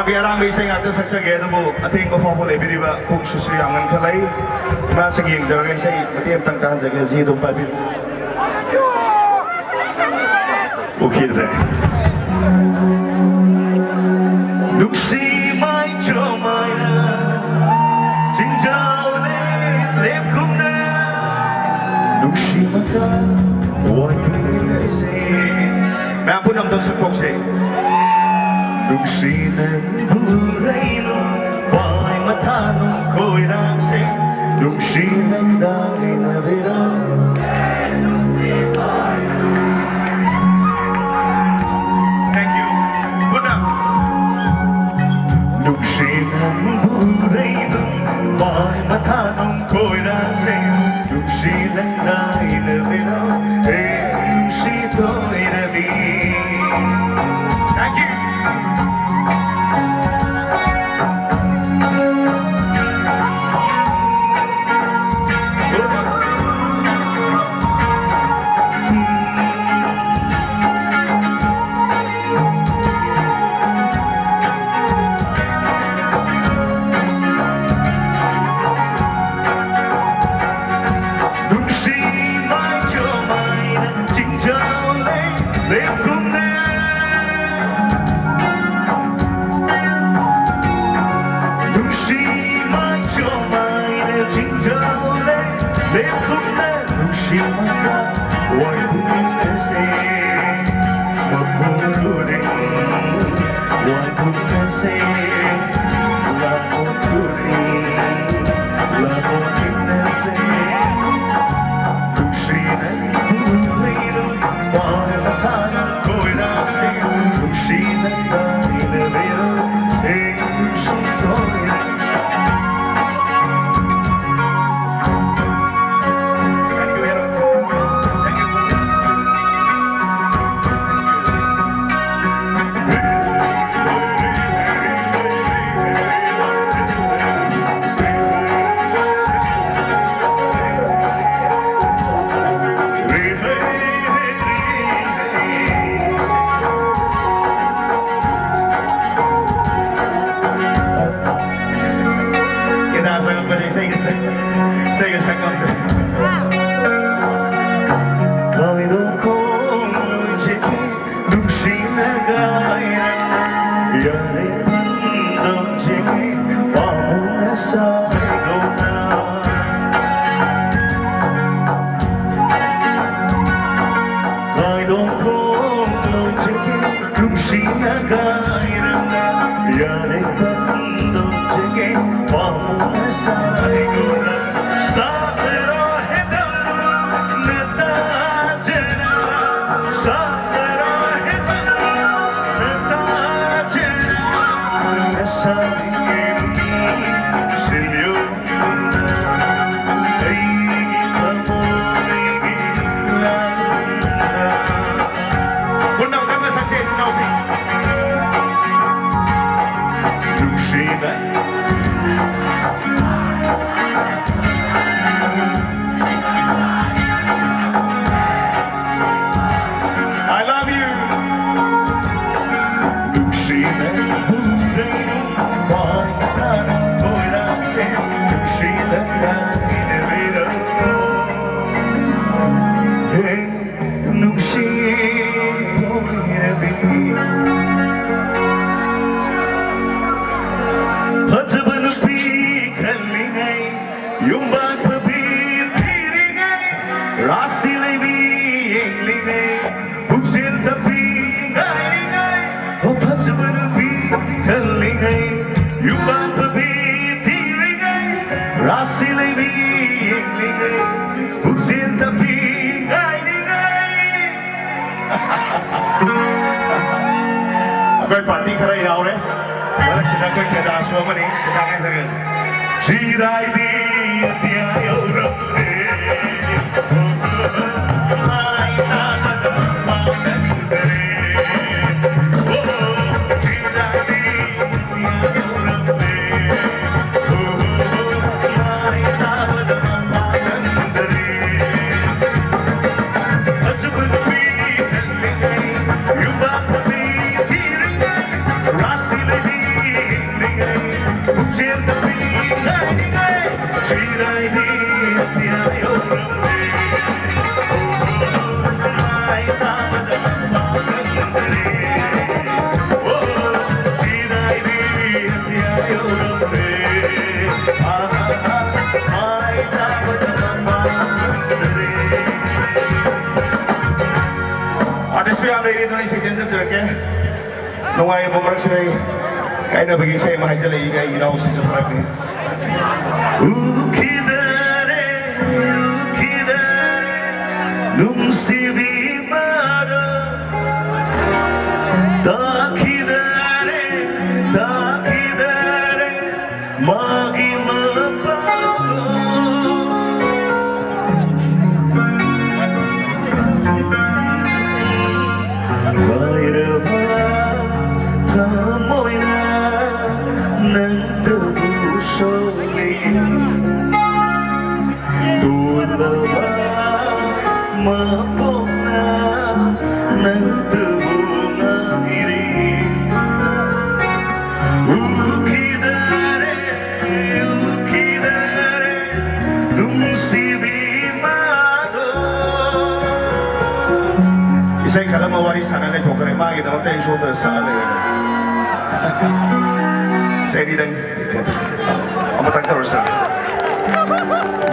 Biarang bising ato saksagay na mo ating mapapulay biniba kung susuyangan kalay masaging jaragay sa matiyang tangkahan sa gazidong pabil okay na Luksi mai cho mai na Jinjao le lep kum na Luksi maka Wai pingin na isi May ampun ang tong sakpok siya Luksi ng buray no Pa'y matanong ko'y rangse Luksi ng dami na virang Thank you. Good up. Luksi ng buray no Pa'y matanong ko'y rangse Luksi ng dami na virang Luksi to'y nabi Thank you. Uchiwa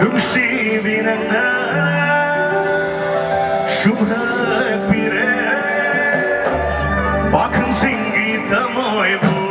Nung si binang na Shumhapire Bakın singita moibu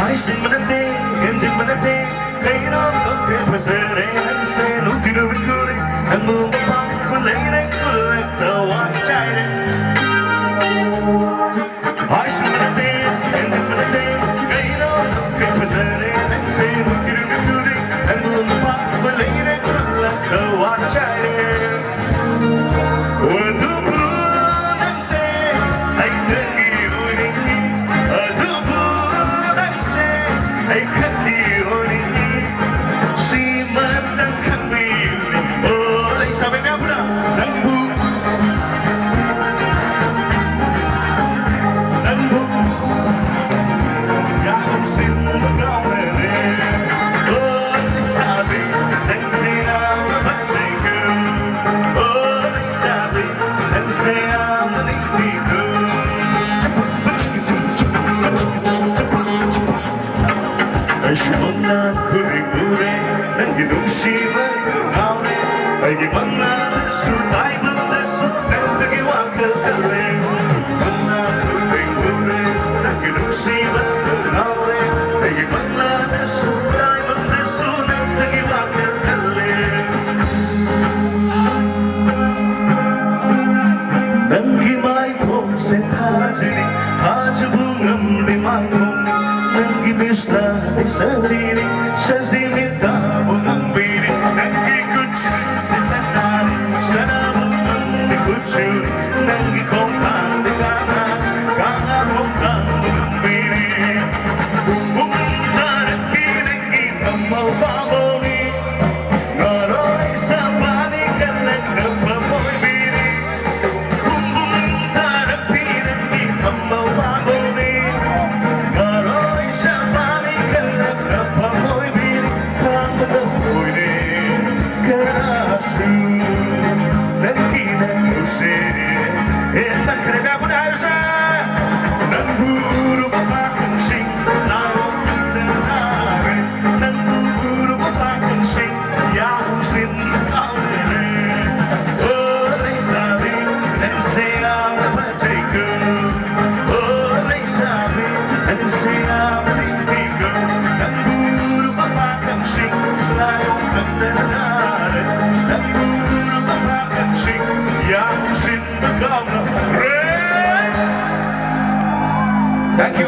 Hãy subscribe cho kênh Ghiền Mì Gõ để không bỏ lỡ những video hấp dẫn. Kurikure, nangi nungsiba naure, aigi bangla su tai bangla su, nangi wakal kale. Bangla kurikure, nangi nungsiba naure, aigi bangla su tai bangla su, nangi wakal kale. Nangi mai thong se thajini, thaj bungam di mai thong, nangi vista di sajini, sajini ta bungam bini, nangi kuchu di sanari, sana bungam di kuchu, nangi kongtang di kanga, kanga kongtang bungam bini, bum tarapi nangi kamau baboni, naroi sabani kalak napamoy bini. Thank you.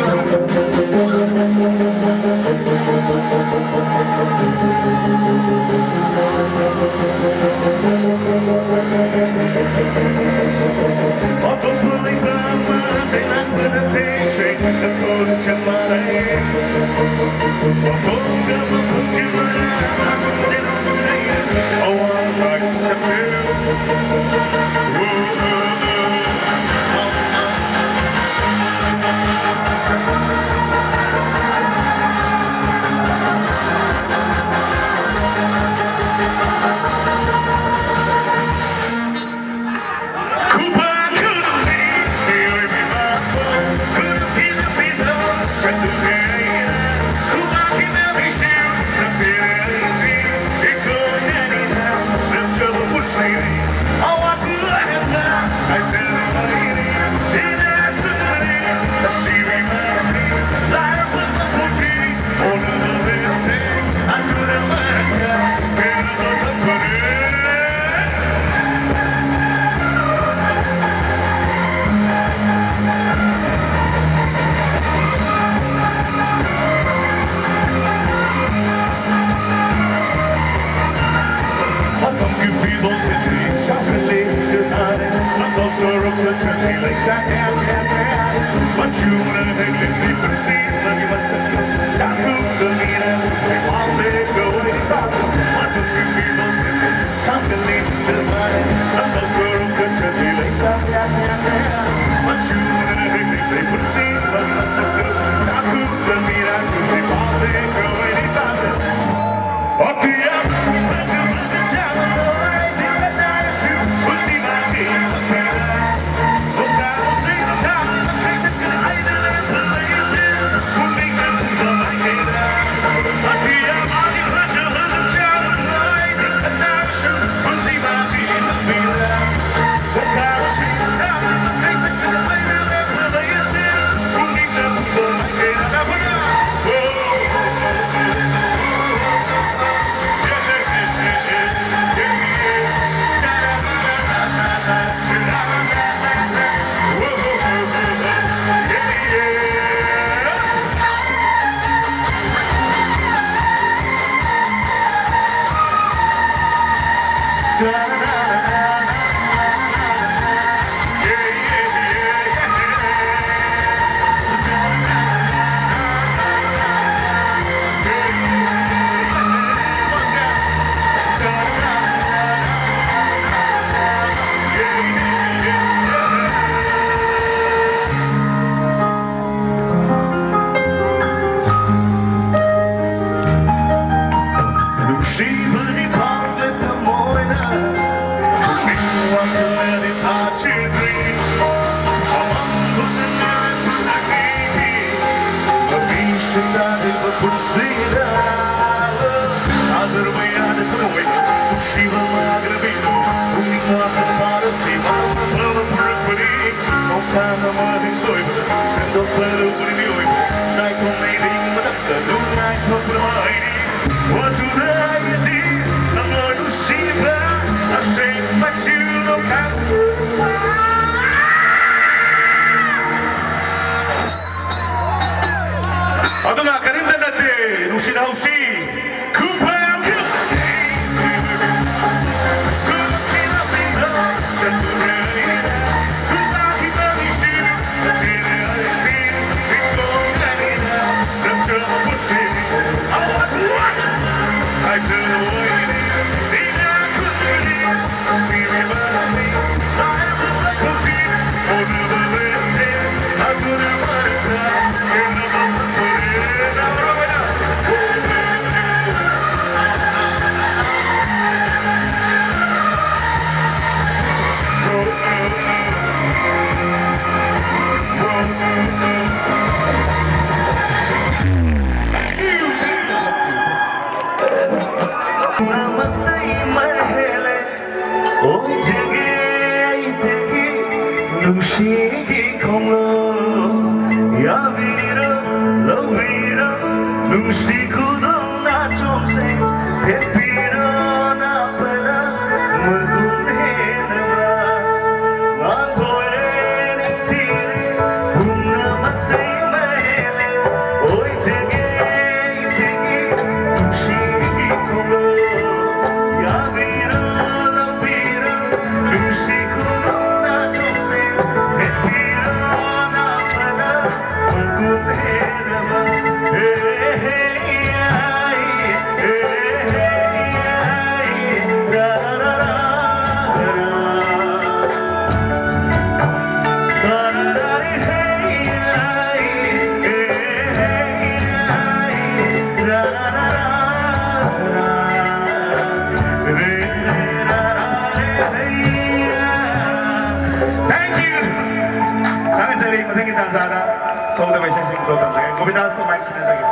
Be What do I do? I'm going to see that I say but you don't have to Aduna karimda natin nung sinausi Kupang Nushigi konglo ya vira lo vira nushiku dong na chomse te pira na pada magumhe nama ngan thoire ni tire bunga matai mahele oi jage tege nushigi konglo ya vira lo vira nushiku dong na chomse Sana sa rin, masakit ang sana. Sa mga may sasing ko. Kumitaas na mic sinasagit.